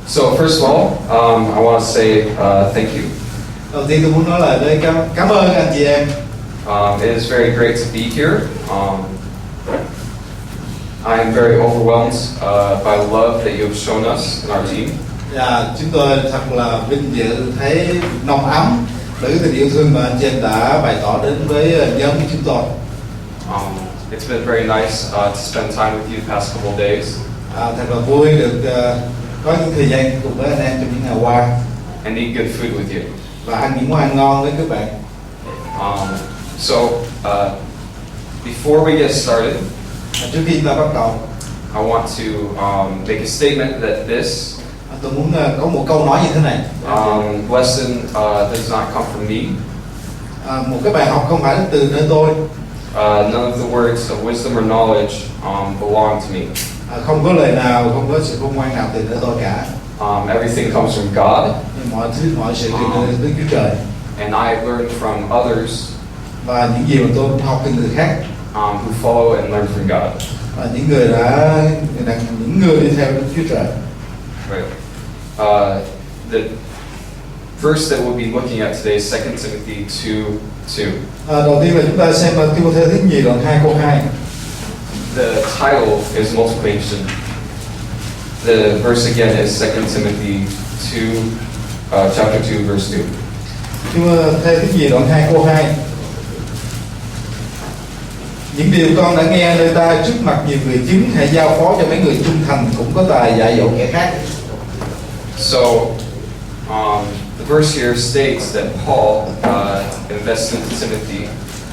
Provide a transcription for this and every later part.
So first of all, I want to say thank you. Đầu tiên tôi muốn nói lời đây cảm ơn anh chị em. It is very great to be here. I am very overwhelmed by the love that you have shown us in our team. Và chúng tôi thật là vinh dự thấy nồng ấm bởi tình yêu thương mà anh chị em đã bày tỏ đến với nhóm của chúng tôi. It's been very nice to spend time with you the past couple of days. Thật là vui được có những thời gian cùng với anh em trong những ngày qua. And eat good food with you. Và ăn những món ăn ngon với các bạn. Before we get started, Trước khi ta bắt đầu, I want to make a statement that this tôi muốn có một câu nói như thế này. lesson does not come from me. Một cái bài học không phải từ nơi tôi. None of the words of wisdom or knowledge belong to me. Không có lời nào, không có sự khôn ngoan nào từ nơi tôi cả. Everything comes from God. Mọi thứ, mọi sự từ nơi Đức Chúa Trời. And I have learned from others. Và những gì mà tôi học từ người khác. Who follow and learn from God. Và những người đi theo Đức Chúa Trời. Right. The verse that we'll be looking at today is 2 Timothy 2:2. Đầu tiên là chúng ta xem Timothée thứ nhì đoạn 2 câu 2. The title is multiplication. The verse again is 2 Timothy 2, chapter 2, verse 2. Timothée thứ nhì đoạn 2 câu 2. Những điều con đã nghe nơi ta trước mặt nhiều người chứng, hãy giao phó cho mấy người trung thành cũng có tài dạy dỗ kẻ khác. So, the verse here states that Paul invests into Timothy.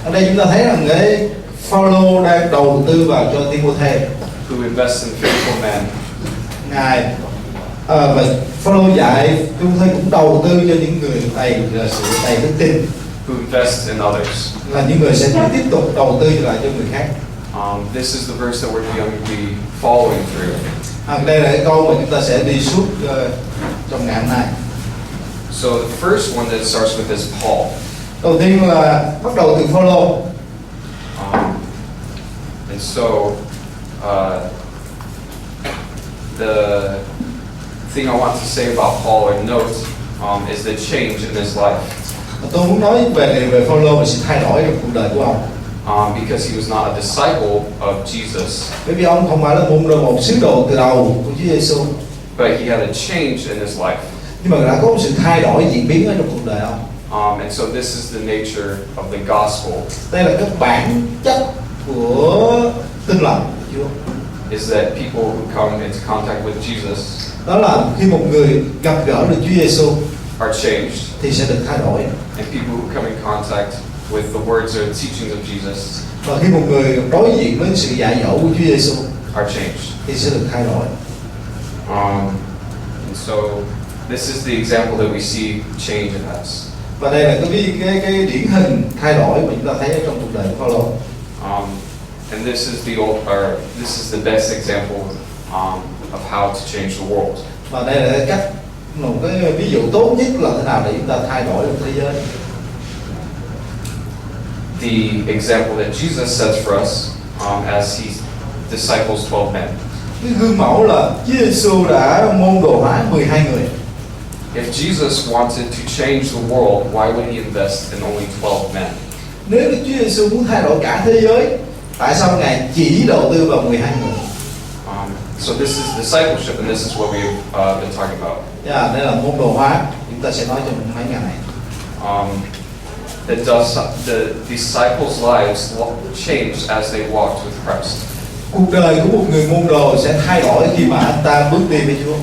Ở đây chúng ta thấy rằng cái Phaolô đang đầu tư vào cho Timothée. Who invests in faithful men. Ngài và Phaolô dạy Timothée cũng đầu tư cho những người là sự đầy đức tin. Who invest in others. Là những người sẽ tiếp tục đầu tư lại cho người khác. This is the verse that we're going to be following through. Đây là cái câu mà chúng ta sẽ đi suốt trong ngày hôm nay. So the first one that starts with is Paul. Đầu tiên là bắt đầu từ Phaolô. And so the thing I want to say about Paul or note is the change in his life. Tôi muốn nói về Phaolô và sự thay đổi trong cuộc đời của ông. Because he was not a disciple of Jesus. Bởi vì ông không phải là một sứ đồ từ đầu của Chúa Giêsu. But he had a change in his life. Nhưng mà đã có một sự thay đổi diễn biến ở trong cuộc đời ông. And so this is the nature of the gospel. Đây là cái bản chất của tin lành của Chúa. Is that people who come into contact with Jesus. Đó là khi một người gặp gỡ được Chúa Giêsu are changed. Thì sẽ được thay đổi. And people who come in contact with the words or teachings of Jesus. Và khi một người đối diện với sự dạy dỗ của Chúa Giêsu are changed. Thì sẽ được thay đổi. And so this is the example that we see change in us. Và đây là cái điển hình thay đổi mà chúng ta thấy ở trong cuộc đời của Phaolô. And this is the best example of how to change the world. Và đây là cái cách, một cái ví dụ tốt nhất là thế nào để chúng ta thay đổi được thế giới. The example that Jesus sets for us as he disciples 12 men. Cái gương mẫu là Chúa Giêsu đã môn đồ hóa 12 người. If Jesus wanted to change the world, why would he invest in only 12 men? Nếu Đức Chúa Giêsu muốn thay đổi cả thế giới, tại sao Ngài chỉ đầu tư vào 12 người? So this is discipleship, and this is what we've been talking about. Đây là môn đồ hóa, chúng ta sẽ nói trong mấy ngày này. The disciples' lives changed as they walked with Christ. Cuộc đời của một người môn đồ sẽ thay đổi khi mà anh ta bước đi với Chúa.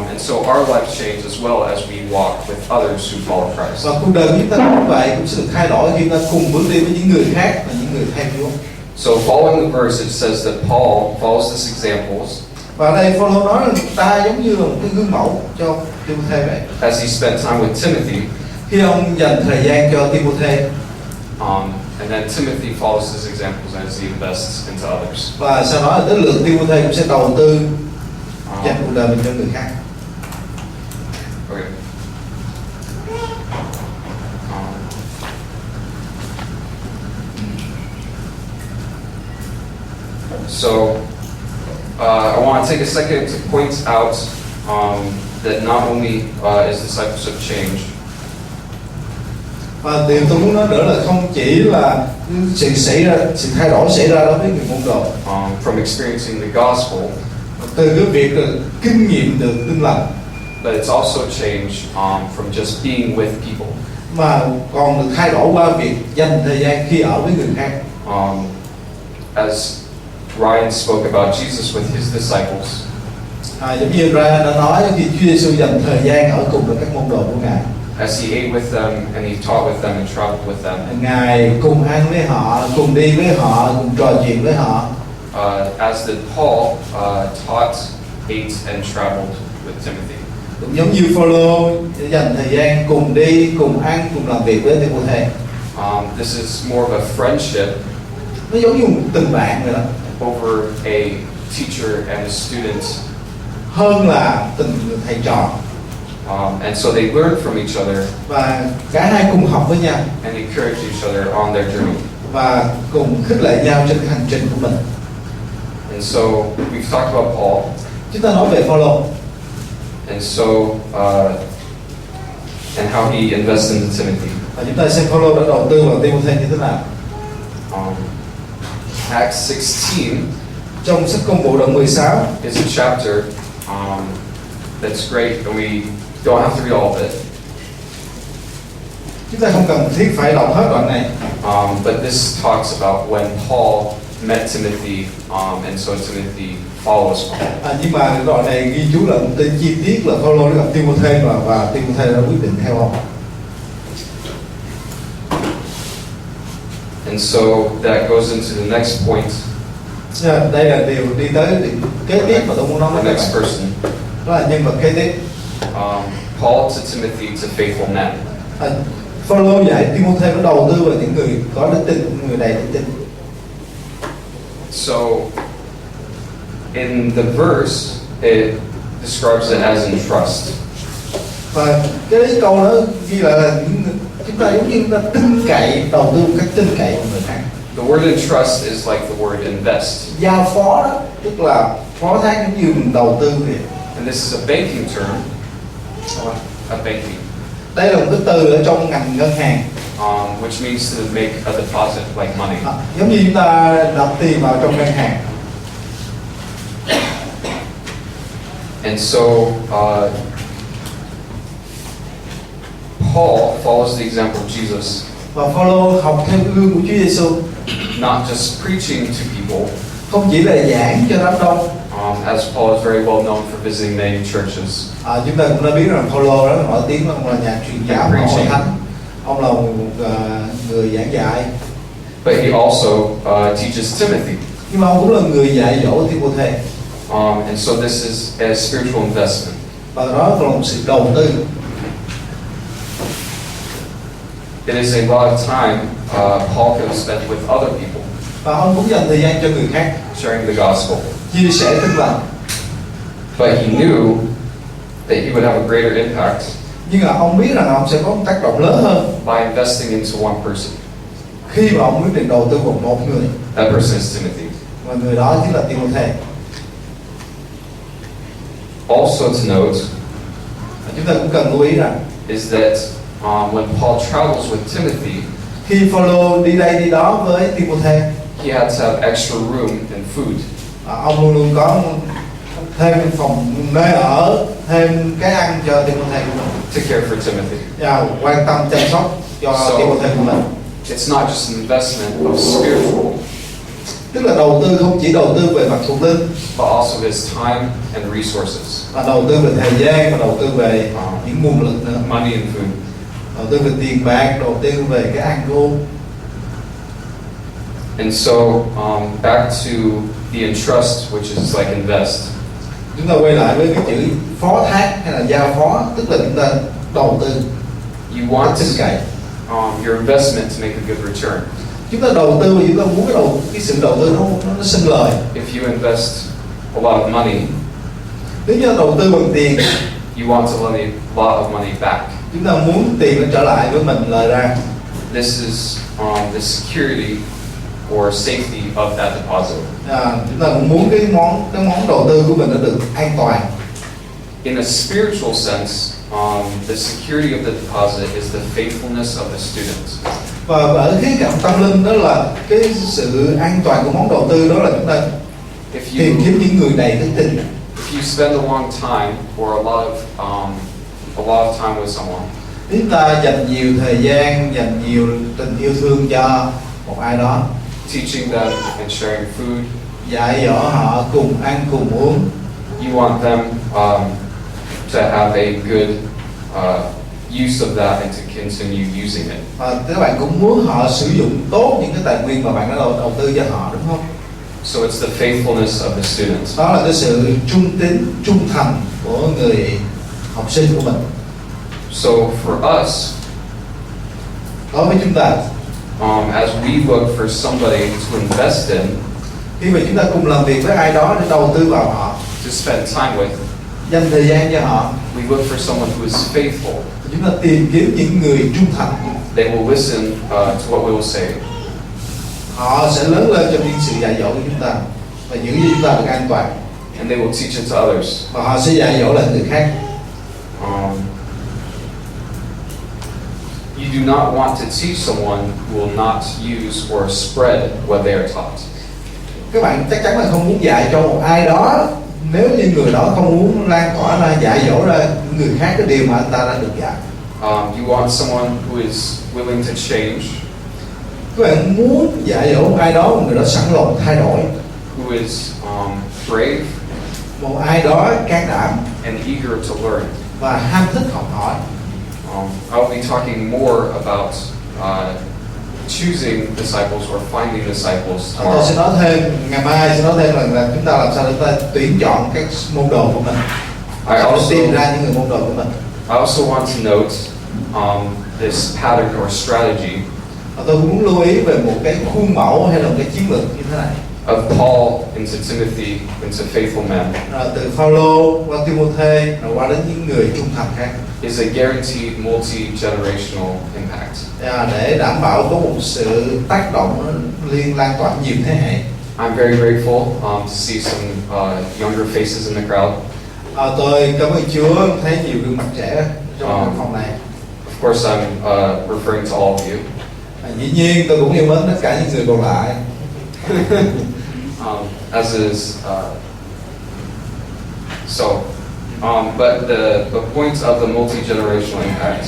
And so our lives change as well as we walk with others who follow Christ. Và cuộc đời của chúng ta cũng vậy, cũng sẽ được thay đổi khi ta cùng bước đi với những người khác và những người theo Chúa. So following the verse, it says that Paul follows these examples. Và đây Phaolô nói là ta giống như là một cái gương mẫu cho Timothée vậy. As he spent time with Timothy. Khi ông dành thời gian cho Timothée. And then Timothy follows his examples as he invests into others. Và sau đó đến lượt Timothée cũng sẽ đầu tư dành cuộc đời mình cho người khác. Okay. So I want to take a second to point out that not only is discipleship change, Và điều tôi muốn nói nữa là không chỉ là sự thay đổi xảy ra đối với người môn đồ from experiencing the gospel, từ cái việc kinh nghiệm được tin lành, but it's also change from just being with people. mà còn được thay đổi qua việc dành thời gian khi ở với người khác. As Ryan spoke about Jesus with his disciples, Giống như Ryan đã nói khi Chúa Giêsu dành thời gian ở cùng với các môn đồ của Ngài. as he ate with them and he taught with them and traveled with them, Ngài cùng ăn với họ, cùng đi với họ, cùng trò chuyện với họ. as did Paul taught, ate and traveled with Timothy. Cũng giống như Phaolô dành thời gian cùng đi, cùng ăn, cùng làm việc với Timôthê. This is more of a friendship Nó giống như một tình bạn vậy đó, over a teacher and a student, hơn là tình thầy trò. and so they learn from each other Và cả hai cùng học với nhau and encourage each other on their journey. và cùng khích lệ nhau trên cái hành trình của mình. And so we've talked about Paul, Chúng ta nói về Phaolô and so and how he invested in Timothy. và chúng ta xem Phaolô đã đầu tư vào Timôthê như thế nào. Acts 16 Trong sách Công vụ đoạn 16 is a chapter that's great, and we don't have to read all of it. chúng ta không cần thiết phải đọc hết đoạn này. But this talks about when Paul met Timothy, and so Timothy follows Paul. Nhưng mà đoạn này ghi chú là một tên chi tiết là Phaolô đã gặp Timôthê và Timôthê đã quyết định theo ông. And so that goes into the next point, Đây là điều đi tới điểm kế tiếp mà tôi muốn nói the với các next bạn. person. Đó là nhân vật kế tiếp. Paul to Timothy to faithful men. Phaolô dạy Timôthê có đầu tư vào những người có đức tin, người đầy đức tin. So in the verse, it describes it as in trust. Và cái câu đó ghi lại là chúng ta giống như chúng ta tin cậy, đầu tư một cách tin cậy vào người khác. The word in trust is like the word invest. Giao phó đó, tức là phó thác giống như mình đầu tư vậy. And this is a banking term, a banking, Đây là một cái từ ở trong ngành ngân hàng, which means to make a deposit like money. giống như chúng ta đặt tiền vào trong ngân hàng. And so Paul follows the example of Jesus, Và Phaolô học theo cái gương của Chúa Giêsu, not just preaching to people, không chỉ là giảng cho đám đông. as Paul is very well known for visiting many churches, Chúng ta cũng đã biết rằng Phaolô rất là nổi tiếng, ông là nhà truyền giáo, ông hội thánh, ông là một người giảng dạy. but he also teaches Timothy. Nhưng mà ông cũng là người dạy dỗ Timôthê. And so this is a spiritual investment. Và đó còn là một sự đầu tư. It is a lot of time Paul could have spent with other people, Và ông cũng dành thời gian cho người khác, sharing the gospel. chia sẻ tin lành. But he knew that he would have a greater impact Nhưng mà ông biết rằng ông sẽ có một tác động lớn hơn by investing into one person. khi mà ông quyết định đầu tư vào một người. That person is Timothy. Và người đó chính là Timôthê. Also to note Chúng ta cũng cần lưu ý rằng is that when Paul travels with Timothy, khi Phaolô đi đây đi đó với Timôthê, he had to have extra room and food. ông luôn luôn có thêm phòng nơi ở, thêm cái ăn cho Timôthê của mình, To care for Timothy. và quan tâm chăm sóc cho Timôthê của mình. It's not just an investment of spiritual, Tức là đầu tư không chỉ đầu tư về mặt thuộc linh, but also his time and resources, mà đầu tư về thời gian, và đầu tư về những nguồn lực nữa, money and food. đầu tư về tiền bạc, đầu tư về cái ăn uống. And so back to the entrust, which is like invest. Chúng ta quay lại với cái chữ phó thác hay là giao phó, tức là chúng ta đầu tư, You want tin cậy. your investment to make a good return. Chúng ta đầu tư và chúng ta muốn cái sự đầu tư nó sinh lời. If you invest a lot of money, Nếu như đầu tư bằng tiền, you want a lot of money back. chúng ta muốn tiền nó trở lại với mình lời ra. This is the security or safety of that deposit. Chúng ta cũng muốn cái món đầu tư của mình nó được an toàn. in a spiritual sense, the security of the deposit is the faithfulness of the students. Và ở khía cạnh tâm linh đó là cái sự an toàn của món đầu tư, đó là chúng ta tìm kiếm những người đầy đức tin. If you spend a long time or a lot of time with someone, Nếu chúng ta dành nhiều thời gian, dành nhiều tình yêu thương cho một ai đó, teaching them and sharing food, dạy dỗ họ, cùng ăn cùng uống, you want them to have a good use of that and to continue using it. và các bạn cũng muốn họ sử dụng tốt những cái tài nguyên mà bạn đã đầu tư cho họ, đúng không? So it's the faithfulness of the students. Đó là cái sự trung tín, trung thành của người học sinh của mình. So for us, Đối với chúng ta, as we look for somebody to invest in, khi mà chúng ta cùng làm việc với ai đó để đầu tư vào họ, to spend time with, dành thời gian cho họ, we look for someone who is faithful. chúng ta tìm kiếm những người trung thành. They will listen to what we will say. Họ sẽ lớn lên trong những sự dạy dỗ của chúng ta và giữ cho chúng ta được an toàn. And they will teach it to others. Và họ sẽ dạy dỗ lại người khác. You do not want to teach someone who will not use or spread what they are taught. Các bạn chắc chắn là không muốn dạy cho một ai đó nếu như người đó không muốn lan tỏa ra, dạy dỗ ra người khác cái điều mà anh ta đã được dạy. You want someone who is willing to change, Các bạn muốn dạy dỗ một ai đó, một người đó sẵn lòng thay đổi, who is brave một ai đó can đảm and eager to learn. và ham thích học hỏi. I'll be talking more about choosing disciples or finding disciples Tôi tomorrow. sẽ nói thêm, ngày mai sẽ nói thêm là chúng ta làm sao để chúng ta tuyển chọn các môn đồ của mình, I tìm ra also những người môn đồ của mình. want to note this pattern or strategy Và tôi cũng muốn lưu ý về một cái khuôn mẫu hay là một cái chiến lược như thế này. of Paul into Timothy into faithful men Từ Phaolô qua Timôthê rồi qua đến những người trung thành khác, is a guaranteed multi-generational impact. để đảm bảo có một sự tác động liên lan tỏa nhiều thế hệ. I'm very grateful to see some younger faces in the crowd. Tôi cảm ơn Chúa thấy nhiều gương mặt trẻ trong căn phòng này. Of course, I'm referring to all of you. Dĩ nhiên tôi cũng yêu mến tất cả những người còn lại. As is but the point of the multi-generational impact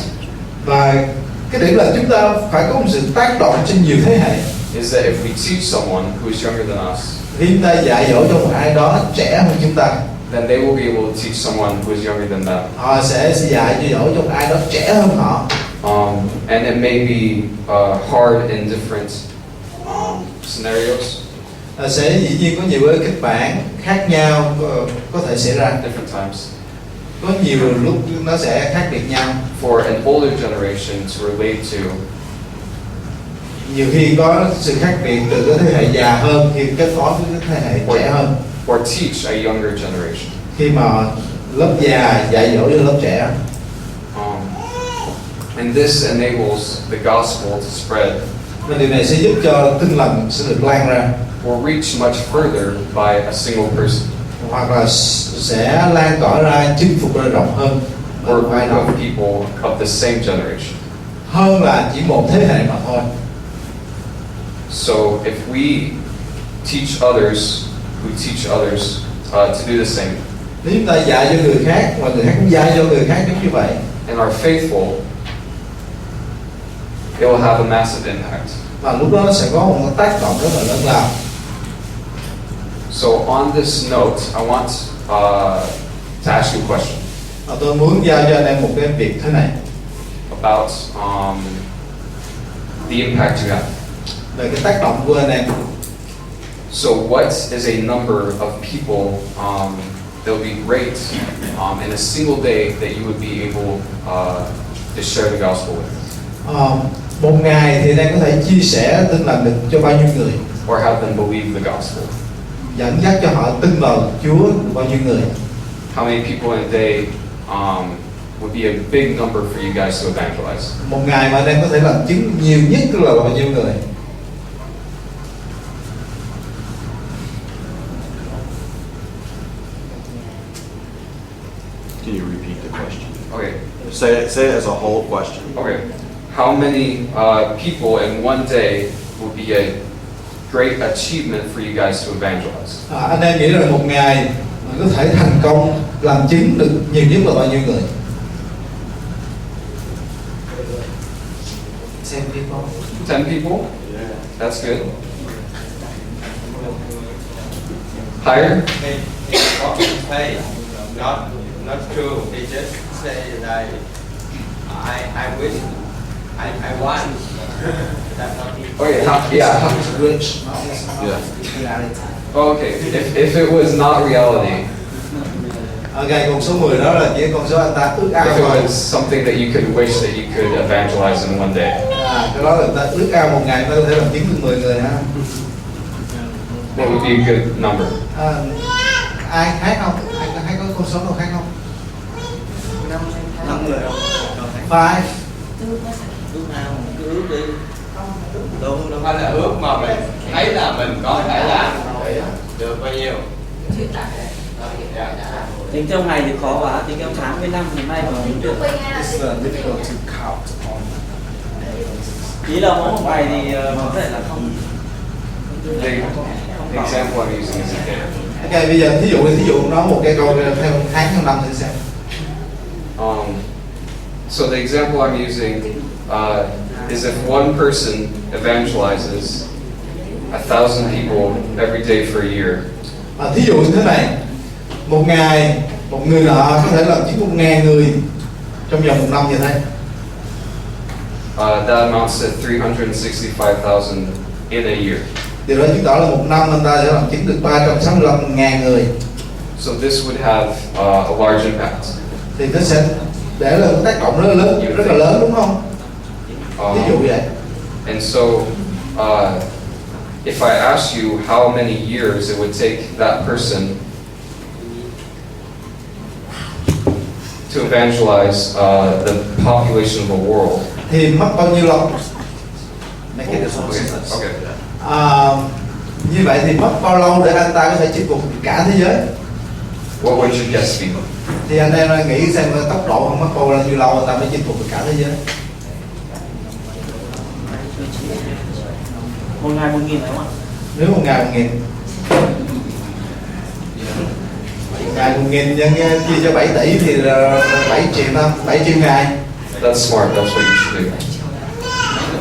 Và cái điểm là chúng ta phải có một sự tác động trên nhiều thế hệ. is that if we teach someone who is younger than us, Khi chúng ta dạy dỗ cho một ai đó trẻ hơn chúng ta, then they will be able to teach someone who is younger than them. họ sẽ dạy dỗ cho một ai đó trẻ hơn họ. And it may be hard in different scenarios, Sẽ dĩ nhiên có nhiều cái kịch bản khác nhau có thể xảy ra, different times, có nhiều lúc nó sẽ khác biệt nhau. for an older generation to relate to Nhiều khi có sự khác biệt từ cái thế hệ già hơn khi kết nối với cái thế hệ trẻ hơn, or teach a younger generation. khi mà lớp già dạy dỗ cho lớp trẻ. And this enables the gospel to spread Và điều này sẽ giúp cho tin lành sẽ được lan ra, or reach much further by a single person hoặc là sẽ lan tỏa ra, chinh phục ra rộng hơn or a một ai group đó, of people of the same generation. hơn là chỉ một thế hệ mà thôi. So if we teach others who teach others to do the same Nếu chúng ta dạy cho người khác và người khác cũng dạy cho người khác giống như vậy, and are faithful, it will have a massive impact. và lúc đó nó sẽ có một tác động rất là lớn lao. So on this note, I want to ask you a question Và tôi muốn giao cho anh em một cái việc thế này, about the impact you have. về cái tác động của anh em. So what is a number of people that would be great in a single day that you would be able to share the gospel with, Một ngày thì anh em có thể chia sẻ tin lành được cho bao nhiêu người, or have them believe the gospel? dẫn dắt cho họ tin vào Chúa được bao nhiêu người. How many people in a day would be a big number for you guys to evangelize? Một ngày mà anh em có thể làm chứng nhiều nhất là bao nhiêu người? Thì the question. Okay. Say it as a whole question. Okay. How many people in one day will be a great achievement for you guys to evangelize? Anh em nghĩ rằng một ngày có thể thành công làm chứng được nhiều nhất là bao nhiêu người? 10 people. 10 people? That's good. Higher? Hey, not true. They just say like I wish I want. That's not it. Okay, yeah. Rich. Yeah. Reality. Okay, if it was not reality, Ok, con số 10 đó là chỉ con số anh ta ước ao if it thôi. was something that you could wish that you could evangelize in one day, Cái đó là người ta ước ao một ngày ta có thể làm chứng được 10 người ha. what would be a good number? Ai khác không? Ai có con số nào khác không? 5 người không? 5. Ước ao, cứ ước đi. Đâu Hay là ước mà mình thấy là mình có thể làm được bao nhiêu? Tính theo ngày thì khó quá, tính theo tháng với năm thì may mà tính được. It's difficult to count on. Ý là mỗi một ngày thì có thể là không. The example I'm using is a day. Ok, bây giờ thí dụ nói một cái câu theo tháng theo năm thử xem. So the example I'm using is if one person evangelizes 1,000 people every day for a year, Thí dụ như thế này, một ngày một người nọ có thể làm chứng 1.000 người trong vòng một năm như thế. that amounts to 365,000 in a year. Điều đó chứng tỏ là một năm anh ta sẽ làm chứng được 365.000 người. So this would have a large impact. Thì nó sẽ để là một tác động rất là lớn đúng không? Ví dụ vậy. And so if I ask you how many years it would take that person to evangelize the population of the world. Thì mất bao nhiêu lâu? Okay. Như vậy thì mất bao lâu để anh ta có thể chinh phục cả thế giới? What would your guess be? Thì anh em nghĩ xem tốc độ không mất bao nhiêu lâu anh ta mới chinh phục được cả thế giới? Một ngày 1.000 đúng không ạ? Nếu một ngày 1.000. Ngày 1.000 nhân chia cho 7 tỷ thì là 7 triệu năm, 7 triệu ngày. That's smart. That's what you should do.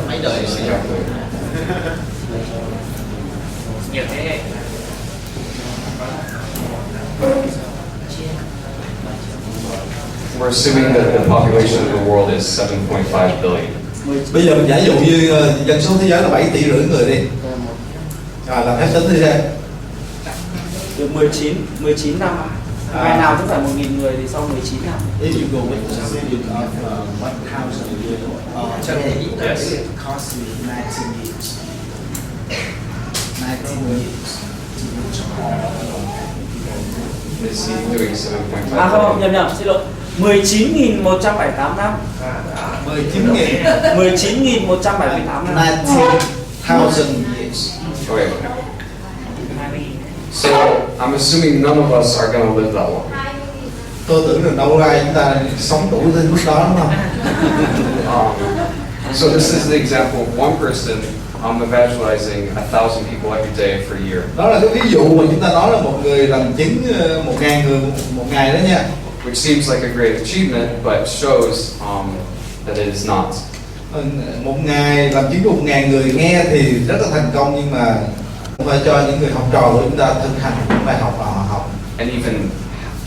Mấy đời Just calculate. nhiều thế. We're assuming that the population of the world is 7.5 billion. Bây giờ mình giả dụ như dân số thế giới là 7,5 tỷ người đi. Rồi làm phép tính đi xem. Được 19 năm. Ngày nào cũng phải 1.000 người thì sau 19 năm. If you go with the million of 1,000 a year, Yes. it costs you 19 years. 19 years to reach all. Is he doing 7.5 Không, billion? nhầm, xin lỗi. 19.178 năm. 19.000. 19.178 năm. 19,000 years. Okay. So I'm assuming none of us are going to live that long. Tôi tưởng rằng đâu ai chúng ta sống đủ tới mức đó đúng không? So this is the example of one person evangelizing 1,000 people every day for a year, Đó là cái ví dụ mà chúng ta nói là một người làm chứng 1.000 người một ngày đó nha. which seems like a great achievement, but shows that it is not. Một ngày làm chứng 1.000 người nghe thì rất là thành công, nhưng mà phải cho những người học trò của chúng ta thực hành những bài học mà họ học, And even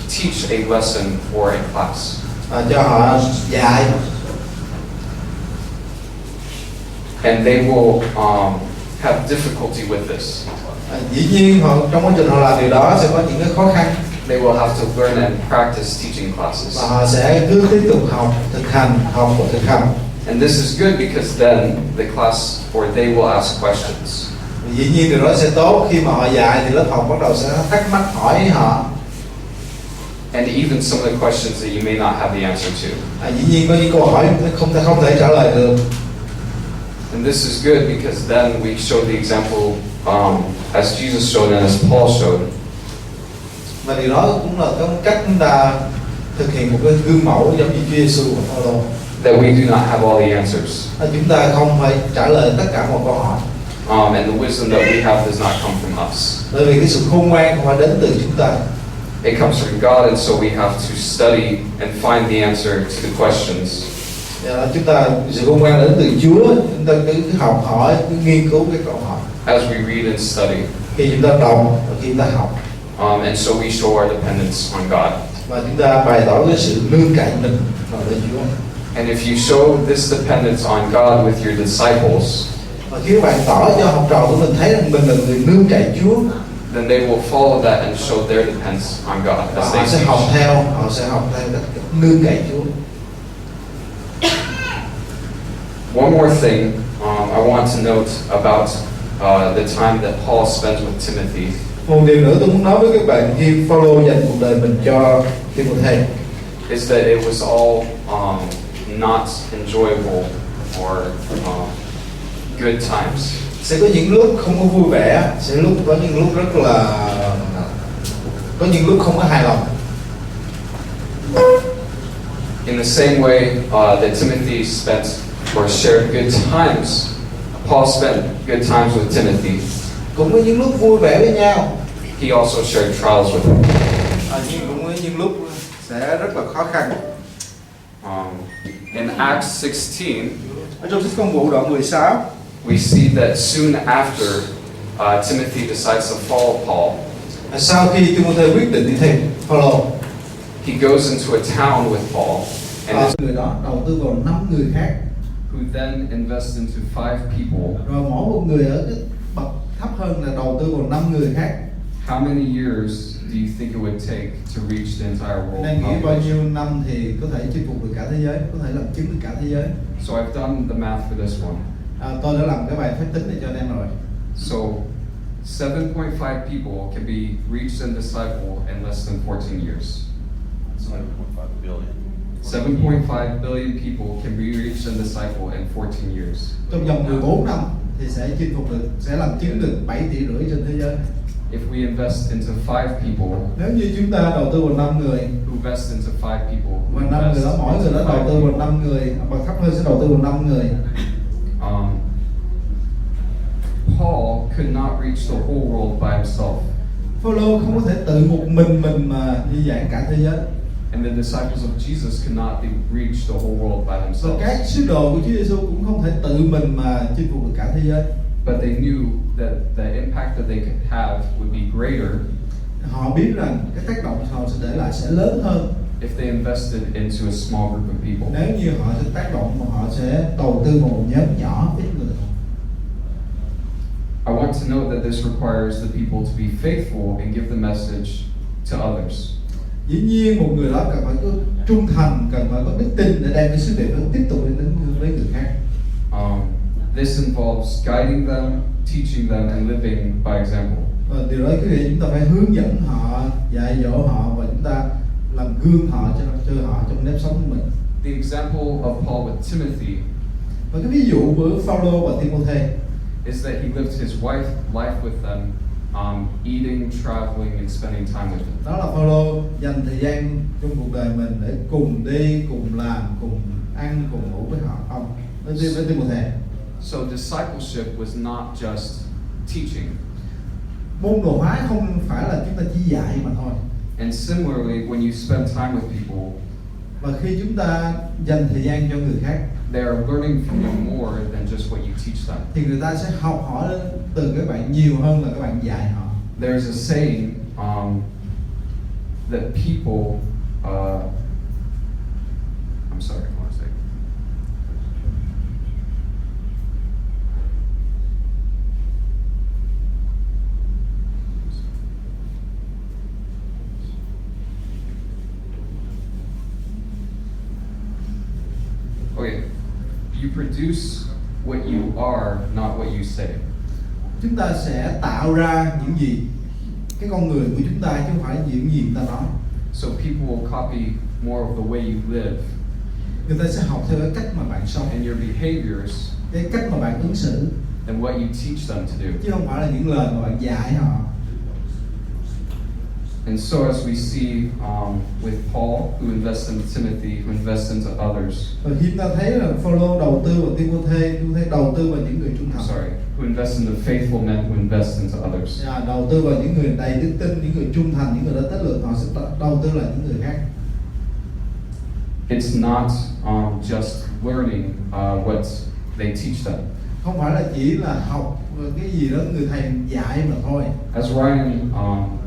teach a lesson for a class. và cho họ dạy. And they will have difficulty with this. Dĩ nhiên họ trong quá trình họ làm điều đó sẽ có những cái khó khăn, They will have to learn and practice teaching classes. và họ sẽ cứ tiếp tục học, thực hành, học và thực hành. And this is good because then the class or they will ask questions. Dĩ nhiên điều đó sẽ tốt, khi mà họ dạy thì lớp học bắt đầu sẽ thắc mắc hỏi họ. And even some of the questions that you may not have the answer to. Dĩ nhiên có những câu hỏi không thể trả lời được. And this is good because then we show the example as Jesus showed and as Paul showed. Và điều đó cũng là cái cách chúng ta thực hiện một cái gương mẫu giống như Chúa Giêsu và Phaolô. That we do not have all the answers. Chúng ta không phải trả lời tất cả mọi câu hỏi. And the wisdom that we have does not come from us. Bởi vì cái sự khôn ngoan không phải đến từ chúng ta. It comes from God, and so we have to study and find the answer to the questions. Chúng ta sự khôn ngoan đến từ Chúa, chúng ta cứ học hỏi, cứ nghiên cứu cái câu hỏi. As we read and study. Khi chúng ta đọc và khi chúng ta học. And so we show our dependence on God. Và chúng ta bày tỏ cái sự nương cậy mình vào nơi Chúa. And if you show this dependence on God with your disciples, và khi bạn tỏ cho học trò của mình thấy rằng mình là người nương cậy Chúa, then they will follow that and show their dependence on God và as họ they sẽ học teach. theo cách nương cậy Chúa. One more thing I want to note about the time that Paul spends with Timothy Một điều nữa tôi muốn nói với các bạn khi Phaolô dành cuộc đời mình cho Timothy is that it was all not enjoyable or good times. sẽ có những lúc không có vui vẻ, sẽ có những lúc rất là có những lúc không có hài lòng. In the same way that Timothy spent or shared good times, Paul spent good times with Timothy. Cũng có những lúc vui vẻ với nhau. He also shared trials with him. Nhưng cũng có những lúc sẽ rất là khó khăn. In Acts 16, ở trong sách Công vụ đoạn 16, we see that soon after Timothy decides to follow Paul, sau khi Timothy quyết định đi theo Phaolô, he goes into a town with Paul, and người đó đầu tư vào 5 người khác, who then invests into 5 people. rồi mỗi một người ở cái bậc thấp hơn là đầu tư vào 5 người khác. How many years do you think it would take to reach the entire world? Nên nghĩ bao population? nhiêu năm thì có thể chinh phục được cả thế giới, có thể làm chứng được cả thế giới. So I've done the math for this one. Tôi đã làm cái bài phép tính này cho anh em rồi. So 7.5 people can be reached and discipled in less than 14 years. 7.5 billion. 7.5 billion people can be reached and discipled in 14 years. Trong vòng 14 năm thì sẽ chinh phục được, sẽ làm chứng được 7,5 tỷ trên thế giới. If we invest into 5 people, Nếu như chúng ta đầu tư vào 5 người, who invest into 5 people, who và 5 người đó mỗi người đó into đầu tư 5 vào 5 người, bậc thấp hơn sẽ đầu tư vào 5 người. Paul could not reach the whole world by himself. Phaolô không có thể tự một mình mà đi giảng cả thế giới. And the disciples of Jesus could not reach the whole world by Và themselves. các sứ đồ của Chúa Giêsu cũng không thể tự mình mà chinh phục được cả thế giới. But they knew that the impact that they could have would be greater Họ biết rằng cái tác động họ sẽ để lại sẽ lớn hơn if they invested into a small group of people. nếu như họ sẽ tác động mà họ sẽ đầu tư vào một nhóm nhỏ ít người. I want to note that this requires the people to be faithful and give the message to others. Dĩ nhiên một người đó cần phải có trung thành, cần phải có đức tin để đem cái sứ điệp đó tiếp tục đến với người khác. This involves guiding them, teaching them, and living by example. Và điều đó có nghĩa chúng ta phải hướng dẫn họ, dạy dỗ họ và chúng ta làm gương họ cho họ trong nếp sống của mình. The example of Paul with Timothy Và cái ví dụ của Phaolô và Timothy is that he lived his life with them, eating, traveling, and spending time with them. đó là Phaolô dành thời gian trong cuộc đời mình để cùng đi, cùng làm, cùng ăn, cùng ngủ với họ, không với Timothy. So discipleship was not just teaching. Môn đồ hóa không phải là chúng ta chỉ dạy mà thôi. And similarly, when you spend time with people, Và khi chúng ta dành thời gian cho người khác they are learning from you more than just what you teach them. thì người ta sẽ học hỏi từ các bạn nhiều hơn là các bạn dạy họ. There's a saying that people, I'm sorry, I want to say. Okay, you produce what you are, not what you say. Chúng ta sẽ tạo ra những gì cái con người của chúng ta chứ không phải những gì chúng ta nói. So people will copy more of the way you live Người ta sẽ học theo cái cách mà bạn sống, and your behaviors cái cách mà bạn ứng xử, than what you teach them to do. chứ không phải là những lời mà bạn dạy họ. And so as we see with Paul, who invests in Timothy, who invests into others, Và khi chúng ta thấy là Phaolô đầu tư vào Timôthê đầu tư vào những người trung I'm thành. sorry, who invests in the faithful men who invest into others. Đầu tư vào những người đầy đức tin, những người trung thành, những người đã tích lũy, họ sẽ đầu tư lại những người khác. It's not just learning what they teach them. Không phải là chỉ là học cái gì đó người thầy dạy mà thôi. As Ryan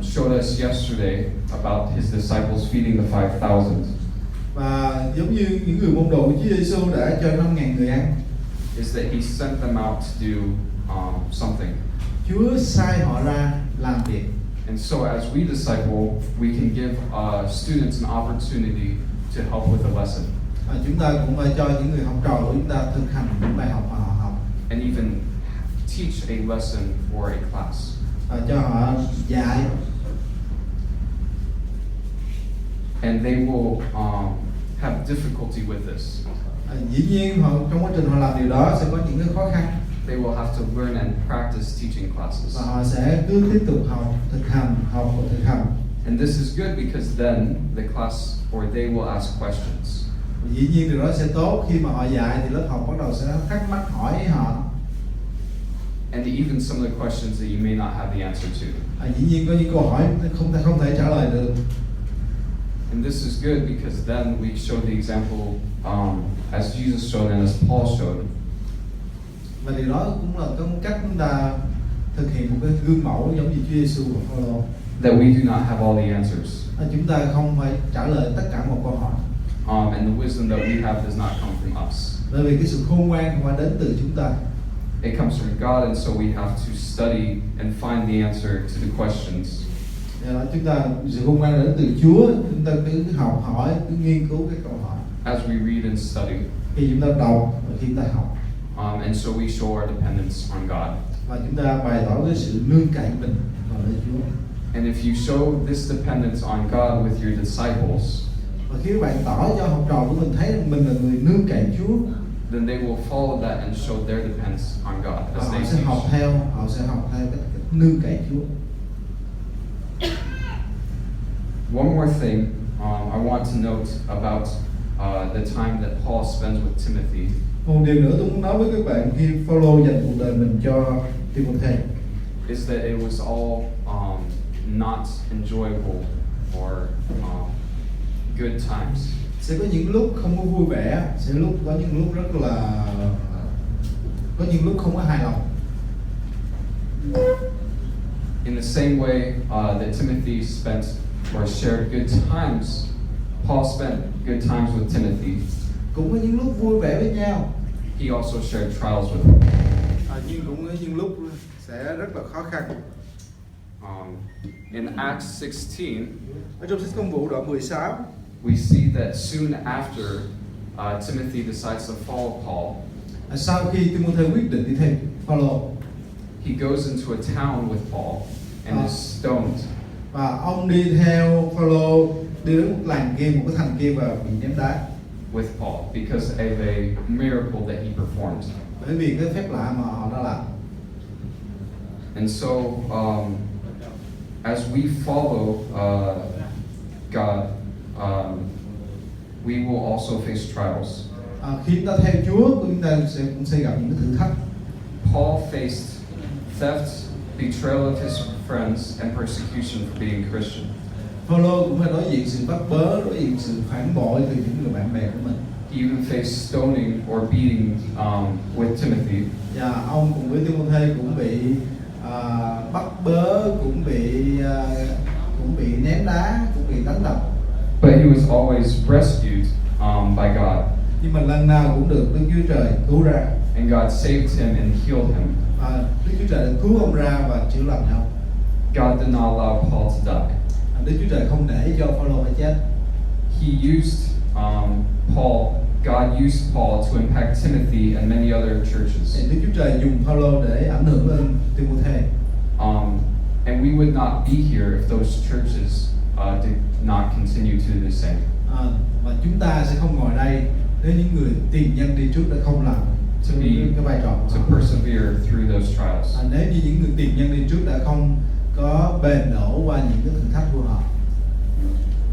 showed us yesterday about his disciples feeding the 5,000. Và giống như những người môn đồ của Chúa Giêsu đã cho 5.000 người ăn. Is that he sent them out to do something. Chúa sai họ ra làm việc. And so as we disciple, we can give students an opportunity to help with the lesson. Chúng ta cũng phải cho những người học trò của chúng ta thực hành những bài học mà họ học. And even teach a lesson for a class. Cho họ dạy. And they will have difficulty with this. Dĩ nhiên họ trong quá trình họ làm điều đó sẽ có những cái khó khăn. They will have to learn and practice teaching classes. Và họ sẽ cứ tiếp tục học và thực hành. And this is good because then the class or they will ask questions. Dĩ nhiên điều đó sẽ tốt khi mà họ dạy thì lớp học bắt đầu sẽ thắc mắc hỏi họ. And even some of the questions that you may not have the answer to. Dĩ nhiên có những câu hỏi không thể trả lời được. And this is good because then we show the example as Jesus showed and as Paul showed. Và điều đó cũng là cái cách chúng ta thực hiện một cái gương mẫu giống như Chúa Giêsu và Phaolô. That we do not have all the answers. Chúng ta không phải trả lời tất cả một câu hỏi. And the wisdom that we have does not come from us. Bởi vì cái sự khôn ngoan không phải đến từ chúng ta. It comes from God, and so we have to study and find the answer to the questions. Do đó chúng ta sự khôn ngoan đến từ Chúa, chúng ta cứ học hỏi, cứ nghiên cứu cái câu hỏi. As we read and study. Khi chúng ta đọc và khi chúng ta học. And so we show our dependence on God. Và chúng ta bày tỏ cái sự nương cậy mình vào nơi Chúa. And if you show this dependence on God with your disciples, và khi bạn tỏ cho học trò của mình thấy rằng mình là người nương cậy Chúa, then they will follow that and show their dependence on God as họ they sẽ học teach. theo cách nương cậy Chúa. One more thing I want to note about the time that Paul spends with Timothy. Một điều nữa tôi muốn nói với các bạn khi Phaolô dành cuộc đời mình cho Timôthê is that it was all not enjoyable or good times. Sẽ có những lúc không có vui vẻ, có những lúc rất là có những lúc không có hài lòng. In the same way that Timothy spent or shared good times, Paul spent good times with Timothy. Cũng có những lúc vui vẻ với nhau. He also shared trials with him. Nhưng cũng có những lúc sẽ rất là khó khăn. In Acts 16, ở trong sách Công vụ đoạn 16, we see that soon after Timothy decides to follow Paul, sau khi Timôthê quyết định đi theo Phaolô, he goes into a town with Paul and is stoned. Và ông đi theo Phaolô đi đến một làng kia, một cái thành kia và bị ném đá. With Paul because of a miracle that he performed. Bởi vì cái phép lạ mà họ đã làm. And so, as we follow God, we will also face trials. Khi chúng ta theo Chúa, chúng ta cũng sẽ gặp những cái thử thách. Paul faced theft, betrayal of his friends, and persecution for being Christian. Phaolô cũng phải đối diện sự bắt bớ, đối diện sự phản bội từ những người bạn bè của mình. He even faced stoning or beating with Timothy. Và ông cùng với Timôthê cũng bị bắt bớ, cũng bị ném đá, cũng bị đánh đập. But he was always rescued by God. Nhưng mà lần nào cũng được Đức Chúa Trời cứu ra. And God saved him and healed him. Đức Chúa Trời đã cứu ông ra và chữa lành ông. God did not allow Paul to die. Đức Chúa Trời không để cho Phaolô phải chết. He used God used Paul to impact Timothy and many other churches. Đức Chúa Trời dùng Phaolô để ảnh hưởng lên Timôthê. And we would not be here if those churches did not continue to do the same. Và chúng ta sẽ không ngồi đây nếu những người tiền nhân đi trước đã không làm cái vai trò to persevere through those trials. Nếu như những người tiền nhân đi trước đã không có bền đổ qua những cái thử thách của họ.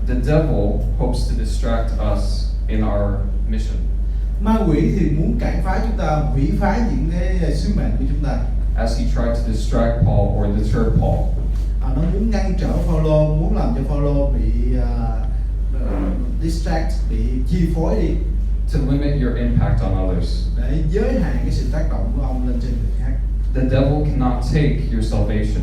The devil hopes to distract us in our mission. Ma quỷ thì muốn cản phá chúng ta, hủy phá những cái sứ mệnh của chúng ta. As he tried to distract Paul or deter Paul. Nó muốn ngăn trở Phaolô, muốn làm cho Phaolô bị distract, bị chi phối đi. To limit your impact on others. Để giới hạn cái sự tác động của ông lên trên người khác. The devil cannot take your salvation.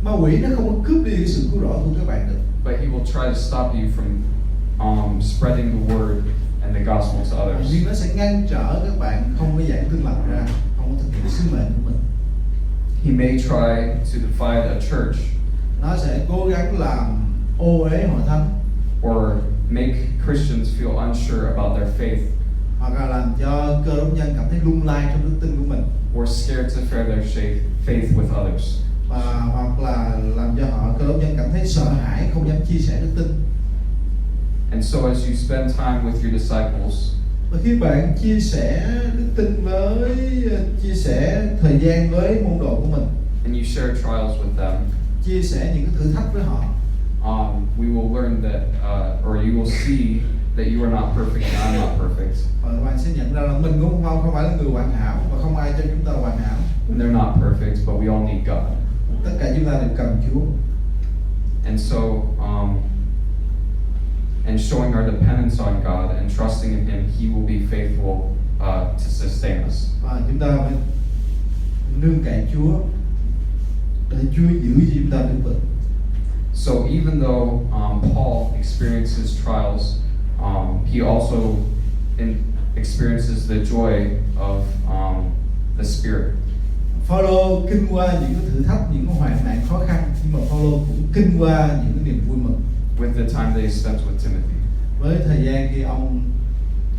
Ma quỷ nó không có cướp đi cái sự cứu rỗi của các bạn được. But he will try to stop you from spreading the word and the gospel to others. Nhưng nó sẽ ngăn trở các bạn không có giảng tin lành ra, không có thực hiện sứ mệnh của mình. He may try to divide a church. Nó sẽ cố gắng làm ô uế hội thánh. Or make Christians feel unsure about their faith. Hoặc là làm cho cơ đốc nhân cảm thấy lung lay trong đức tin của mình. Or scared to share their faith with others. Và hoặc là làm cho họ cơ đốc nhân cảm thấy sợ hãi, không dám chia sẻ đức tin. And so as you spend time with your disciples, và khi bạn chia sẻ đức tin chia sẻ thời gian với môn đồ của mình, and you share trials with them, chia sẻ những cái thử thách với họ, we will learn that, or you will see that you are not perfect and I'm not perfect. Và bạn sẽ nhận ra là mình cũng không phải là người hoàn hảo và không ai cho chúng ta hoàn hảo. And they're not perfect, but we all need God. Tất cả chúng ta đều cần Chúa. And so, and showing our dependence on God and trusting in Him, He will be faithful to sustain us. Và chúng ta phải nương cậy Chúa để Chúa giữ cho chúng ta vững vững. So even though Paul experiences trials, he also experiences the joy of the Spirit. Phaolô kinh qua những cái thử thách, những cái hoạn nạn khó khăn, nhưng mà Phaolô cũng kinh qua những cái niềm vui mừng. With the time that he spent with Timothy. Với thời gian khi ông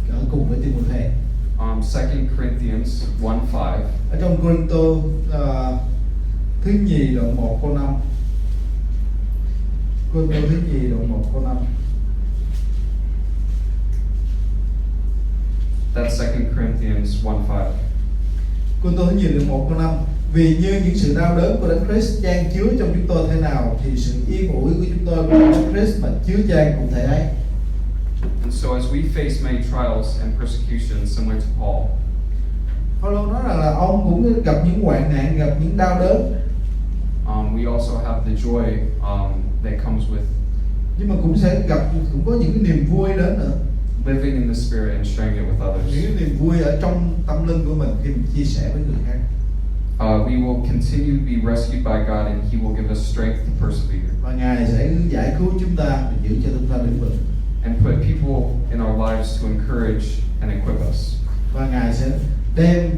ở cùng với Timothy. 2 Corinthians 1:5. Ở trong Cô-rinh-tô thứ nhì đoạn 1 câu 5. Cô-rinh-tô thứ nhì đoạn 1 câu 5. That's 2 Corinthians 1:5. Cô-rinh-tô thứ nhì đoạn 1 câu 5. Vì như những sự đau đớn của Đấng Christ chan chứa trong chúng tôi thế nào, thì sự yên ủi của chúng tôi của Đấng Christ mà chứa chan cũng thể ấy. And so as we face many trials and persecutions similar to Paul, Phaolô nói là ông cũng gặp những hoạn nạn, gặp những đau đớn. we also have the joy that comes with Nhưng mà cũng có những cái niềm vui đến nữa. living in the Spirit and sharing it with others. Những cái niềm vui ở trong tâm linh của mình khi mình chia sẻ với người khác. We will continue to be rescued by God, and He will give us strength to persevere. Và Ngài sẽ giải cứu chúng ta và giữ cho chúng ta vững vững. And put people in our lives to encourage and equip us. Và Ngài sẽ đem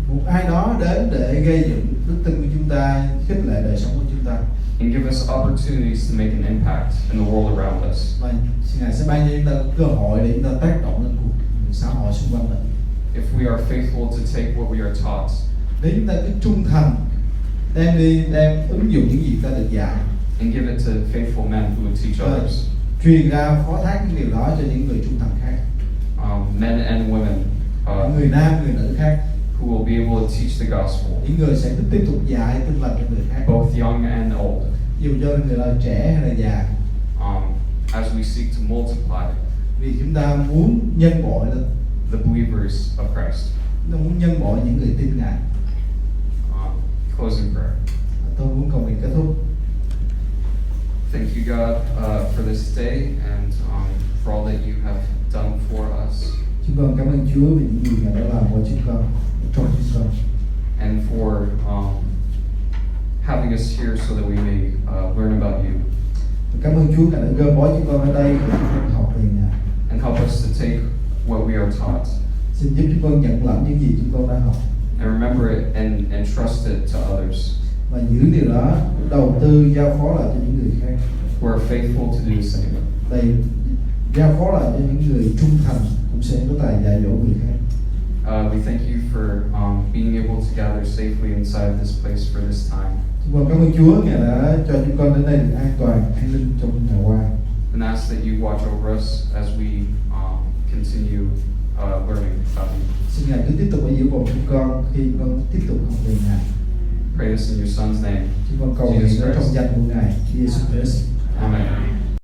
một ai đó đến để gây dựng đức tin của chúng ta, khích lệ đời sống của chúng ta. And give us opportunities to make an impact in the world around us. Và Ngài sẽ ban cho chúng ta cơ hội để chúng ta tác động lên cuộc xã hội xung quanh mình. If we are faithful to take what we are taught, Nếu chúng ta cứ trung thành, đem ứng dụng những gì ta được dạy, and give it to faithful men who would teach others, truyền ra phó thác những điều đó cho những người trung thành khác, men and women người nam, người nữ khác, who will be able to teach the gospel, những người sẽ tiếp tục dạy tin lành cho người khác, both young and old, dù cho người là trẻ hay là già, as we seek to multiply vì chúng ta muốn nhân bội lên, the believers of Christ. chúng ta muốn nhân bội những người tin Ngài. Closing prayer. Tôi muốn cầu nguyện kết thúc. Thank you, God, for this day and for all that you have done for us, Chúng con cảm ơn Chúa vì những gì Ngài đã làm cho chúng con, trong chúng con, and for having us here so that we may learn about you, cảm ơn Chúa Ngài đã gom bó chúng con ở đây để chúng con học về Ngài. and help us to take what we are taught Xin giúp chúng con nhận lãnh những gì chúng con đã học and remember it and trust it to others và giữ điều đó, đầu tư giao phó lại cho những người khác. who are faithful to do the same. Đây giao phó lại cho những người trung thành cũng sẽ có tài dạy dỗ người khác. We thank you for being able to gather safely inside this place for this time, Chúng con cảm ơn Chúa Ngài đã cho chúng con đến đây được an toàn, an ninh trong ngày qua. and ask that you watch over us as we continue learning about you. Xin Ngài cứ tiếp tục ở giữa cùng chúng con khi con tiếp tục học về Ngài. Pray this in your Son's name. Chúng con cầu nguyện ở trong danh của Ngài Chúa Giêsu Christ. Amen.